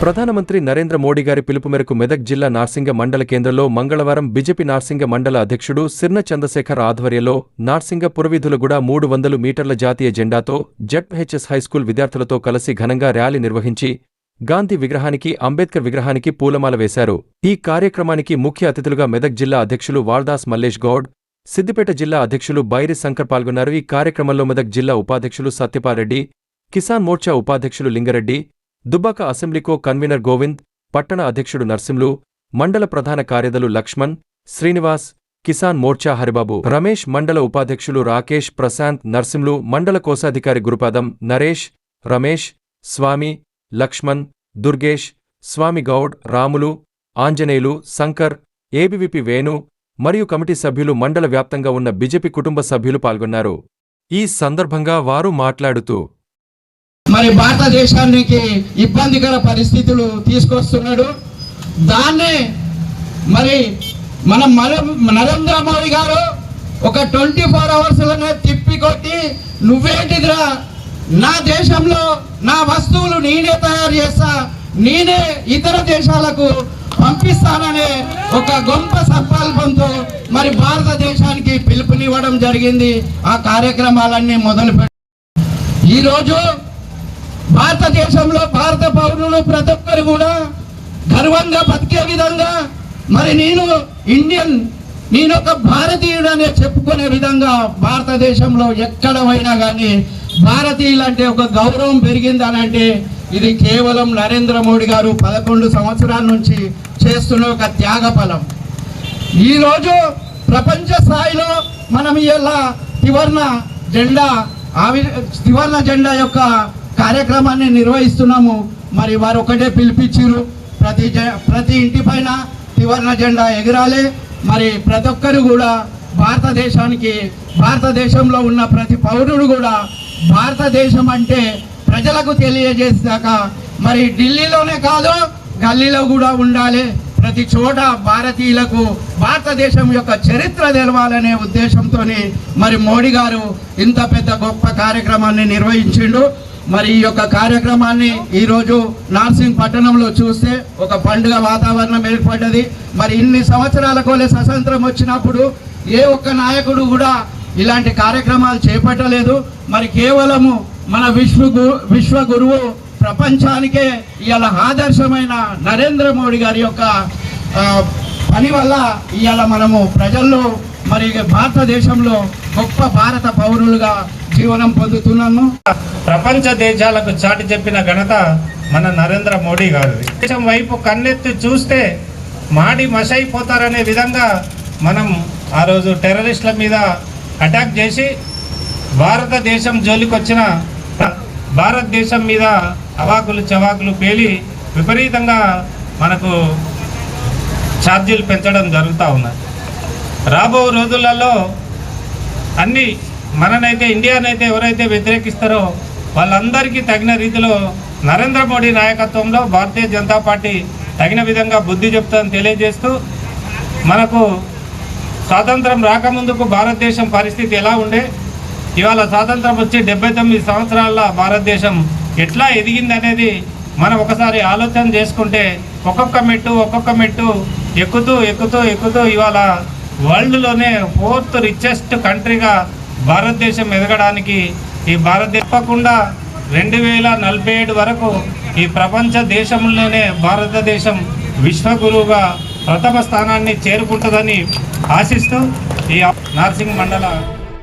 ప్రధానమంత్రి నరేంద్ర మోడీ గారి పిలుపు మేరకు మెదక్ జిల్లా నార్సింగ మండల కేంద్రంలో మంగళవారం బీజేపీ నార్సింగ మండల అధ్యక్షుడు సిర్న చంద్రశేఖర్ ఆధ్వర్యంలో నార్సింగ పురవీధులగూడ 300 మీటర్ల జాతీయ జెండాతో జెడ్పీహెచ్ఎస్ హైస్కూల్ విద్యార్థులతో కలిసి ఘనంగా ర్యాలీ నిర్వహించి గాంధీ విగ్రహానికి అంబేద్కర్ విగ్రహానికి పూలమాల వేశారు. ఈ కార్యక్రమానికి ముఖ్య అతిథులుగా మెదక్ జిల్లా అధ్యక్షులు వాల్దాస్ మల్లేష్ గౌడ్, సిద్దిపేట జిల్లా అధ్యక్షులు బైరి శంకర్ పాల్గొన్నారు. ఈ కార్యక్రమంలో మెదక్ జిల్లా ఉపాధ్యక్షులు సత్యపారెడ్డి, కిసాన్ మోర్చా ఉపాధ్యక్షులు లింగరెడ్డి, దుబ్బాక అసెంబ్లీకో కన్వీనర్ గోవింద్, పట్టణ అధ్యక్షుడు నర్సింలు, మండల ప్రధాన కార్యదర్శులు లక్ష్మణ్, శ్రీనివాస్, కిసాన్ మోర్చా హరిబాబు, రమేష్, మండల ఉపాధ్యక్షులు రాకేష్, ప్రశాంత్, నర్సింలు, మండల కోశాధికారి గురుపాదం, నరేష్, రమేష్, స్వామి, లక్ష్మణ్, దుర్గేష్, స్వామి గౌడ్, రాములు, ఆంజనేయులు, శంకర్, ఏబీవీపీ వేణు మరియు కమిటీ సభ్యులు, మండల వ్యాప్తంగా ఉన్న బీజేపీ కుటుంబ సభ్యులు పాల్గొన్నారు. ఈ సందర్భంగా వారు మాట్లాడుతూ మరి భారతదేశానికి ఇబ్బందికర పరిస్థితులు తీసుకొస్తున్నాడు. దాన్నే మరి మన నరేంద్ర మోడీ గారు ఒక 24 అవర్స్లోనే తిప్పికొట్టి, నువ్వేంటిదిరా, నా దేశంలో నా వస్తువులు నేనే తయారు చేస్తా, నేనే ఇతర దేశాలకు పంపిస్తాననే ఒక గొప్ప సంకల్పంతో మరి భారతదేశానికి పిలుపునివ్వడం జరిగింది. ఆ కార్యక్రమాలన్నీ మొదలుపెట్టారు. ఈరోజు భారతదేశంలో భారత పౌరులు ప్రతి ఒక్కరు కూడా గర్వంగా బతికే విధంగా మరి నేను ఇండియన్, నేను ఒక భారతీయుడనే చెప్పుకునే విధంగా భారతదేశంలో ఎక్కడ పోయినా కానీ భారతీయులంటే ఒక గౌరవం పెరిగిందనంటే ఇది కేవలం నరేంద్ర మోడీ గారు 11 సంవత్సరాల నుంచి చేస్తున్న ఒక త్యాగఫలం. ఈరోజు ప్రపంచ స్థాయిలో మనం ఇలా త్రివర్ణ జెండా యొక్క కార్యక్రమాన్ని నిర్వహిస్తున్నాము. మరి వారు ఒకటే పిలిపించారు, ప్రతి ఇంటి పైన త్రివర్ణ జెండా ఎగరాలి. మరి ప్రతి ఒక్కరు కూడా భారతదేశంలో ఉన్న ప్రతి పౌరుడు కూడా భారతదేశం అంటే ప్రజలకు తెలియజేసాక మరి ఢిల్లీలోనే కాదు గల్లీలో కూడా ఉండాలి. ప్రతి చోట భారతీయులకు భారతదేశం యొక్క చరిత్ర తెలవాలనే ఉద్దేశంతో మరి మోడీ గారు ఇంత పెద్ద గొప్ప కార్యక్రమాన్ని నిర్వహించిండు. మరి ఈ యొక్క కార్యక్రమాన్ని ఈరోజు నార్సింగ్ పట్టణంలో చూస్తే ఒక పండుగ వాతావరణం ఏర్పడ్డది. మరి ఇన్ని సంవత్సరాల కోలే స్వతంత్రం వచ్చినప్పుడు ఏ ఒక్క నాయకుడు కూడా ఇలాంటి కార్యక్రమాలు చేపట్టలేదు. మరి కేవలము మన విశ్వ గురువు ప్రపంచానికే ఇవాళ ఆదర్శమైన నరేంద్ర మోడీ గారి యొక్క పని వల్ల ఇవాళ మనము ప్రజల్లో మరి భారతదేశంలో గొప్ప భారత పౌరులుగా జీవనం పొందుతున్నాము. ప్రపంచ దేశాలకు చాటి చెప్పిన ఘనత మన నరేంద్ర మోడీ గారు. దేశం వైపు కన్నెత్తి చూస్తే మాడి మసైపోతారనే విధంగా మనం ఆ రోజు టెర్రరిస్టుల మీద అటాక్ చేసి భారతదేశం జోలికొచ్చిన భారతదేశం మీద అవాకులు చవాకులు పేలి విపరీతంగా మనకు ఛార్జీలు పెంచడం జరుగుతూ ఉన్నాయి. రాబో రోజులలో అన్ని మననైతే ఇండియానైతే ఎవరైతే వ్యతిరేకిస్తారో వాళ్ళందరికీ తగిన రీతిలో నరేంద్ర మోడీ నాయకత్వంలో భారతీయ జనతా పార్టీ తగిన విధంగా బుద్ధి చెప్తుందని తెలియజేస్తూ, మనకు స్వాతంత్రం రాకముందుకు భారతదేశం పరిస్థితి ఎలా ఉండే, ఇవాళ స్వాతంత్రం వచ్చి 79 సంవత్సరాల భారతదేశం ఎట్లా ఎదిగింది అనేది మనం ఒకసారి ఆలోచన చేసుకుంటే ఒక్కొక్క మెట్టు ఎక్కుతూ ఇవాళ వరల్డ్లోనే 4th రిచెస్ట్ కంట్రీగా భారతదేశం ఎదగడానికి ఈ భారతదేశం తప్పకుండా 2047 వరకు ఈ ప్రపంచ దేశంలోనే భారతదేశం విశ్వగురువుగా ప్రథమ స్థానాన్ని చేరుకుంటుందని ఆశిస్తూ ఈ నార్సింగ్ మండల